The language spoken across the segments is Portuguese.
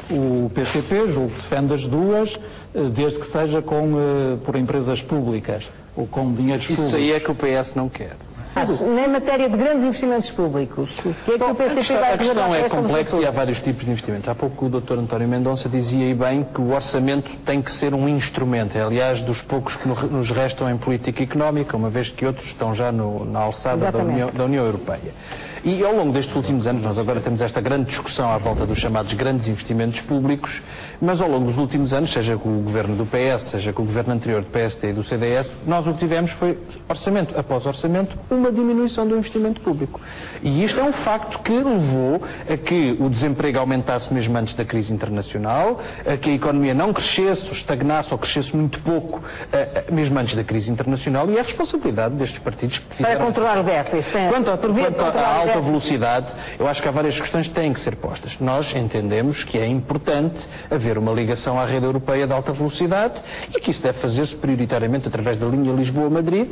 O PCP, julgo que defende as duas, desde que seja por empresas públicas ou com dinheiros públicos. Isso aí é que o PS não quer. Na matéria de grandes investimentos públicos, o que é que o PCP vai A questão é complexa e há a vários tipos de investimento. Há pouco o Dr. António Mendonça dizia aí bem que o orçamento tem que ser um instrumento. É, aliás, dos poucos que nos restam em política económica, uma vez que outros estão já na alçada da União Europeia. E ao longo destes últimos anos, nós agora temos esta grande discussão à volta dos chamados grandes investimentos públicos, mas ao longo dos últimos anos, seja com o governo do PS, seja com o governo anterior do PST e do CDS, nós o que tivemos foi, orçamento após orçamento, uma diminuição do investimento público. E isto é um facto que levou a que o desemprego aumentasse mesmo antes da crise internacional, a que a economia não crescesse, ou estagnasse, ou crescesse muito pouco, mesmo antes da crise internacional, e é a responsabilidade destes partidos que fizeram... Para controlar o déficit. Quanto à alta velocidade, eu acho que há várias questões que têm que ser postas. Nós entendemos que é importante haver uma ligação à rede europeia de alta velocidade e que isso deve fazer-se prioritariamente através da linha Lisboa-Madrid,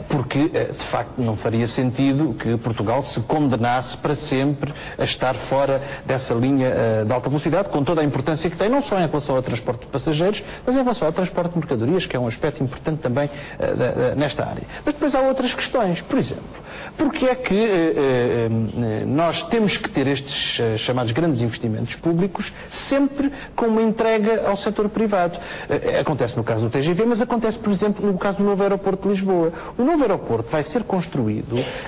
porque, de facto, não faria sentido que Portugal se condenasse para sempre a estar fora dessa linha de alta velocidade, com toda a importância que tem, não só em relação ao transporte de passageiros, mas em relação ao transporte de mercadorias, que é um aspecto importante também nesta área. Mas depois há outras questões. Por exemplo, porque é que nós temos que ter estes chamados grandes investimentos públicos sempre com uma entrega ao setor privado? Acontece no caso do TGV, mas acontece, por exemplo, no caso do novo aeroporto de Lisboa. O novo aeroporto vai ser construído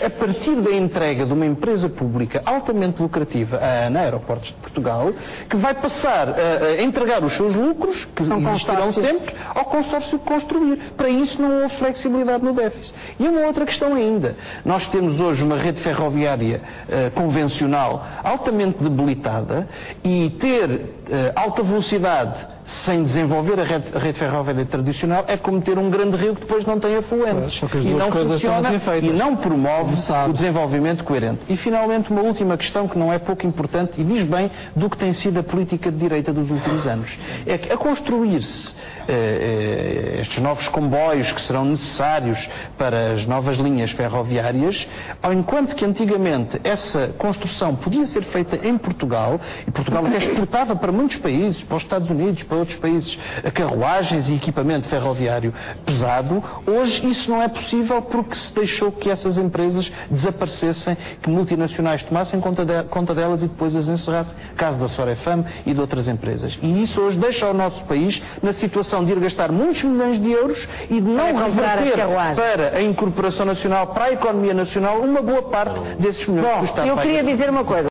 a partir da entrega de uma empresa pública altamente lucrativa, a ANA Aeroportos de Portugal, que vai passar a entregar os seus lucros, que existirão sempre, ao consórcio construir. Para isso não houve flexibilidade no déficit. E uma outra questão ainda. Nós temos hoje uma rede ferroviária convencional altamente debilitada e ter alta velocidade sem desenvolver a rede ferroviária tradicional é como ter um grande rio que depois não tem afluentes e não funciona e não promove o desenvolvimento coerente. E finalmente uma última questão que não é pouco importante e diz bem do que tem sido a política de direita dos últimos anos. É que a construir-se estes novos comboios que serão necessários para as novas linhas ferroviárias, ao enquanto que antigamente essa construção podia ser feita em Portugal, e Portugal até exportava para muitos países, para os Estados Unidos, para outros países, carruagens e equipamento ferroviário pesado, hoje isso não é possível porque se deixou que essas empresas desaparecessem, que multinacionais tomassem conta delas e depois as encerrassem, caso da Sorefam e de outras empresas. E isso hoje deixa o nosso país na situação de ir gastar muitos milhões de euros e de não reverter para a incorporação nacional, para a economia nacional, uma boa parte desses milhões que o Estado vai gastar. Eu queria dizer uma coisa.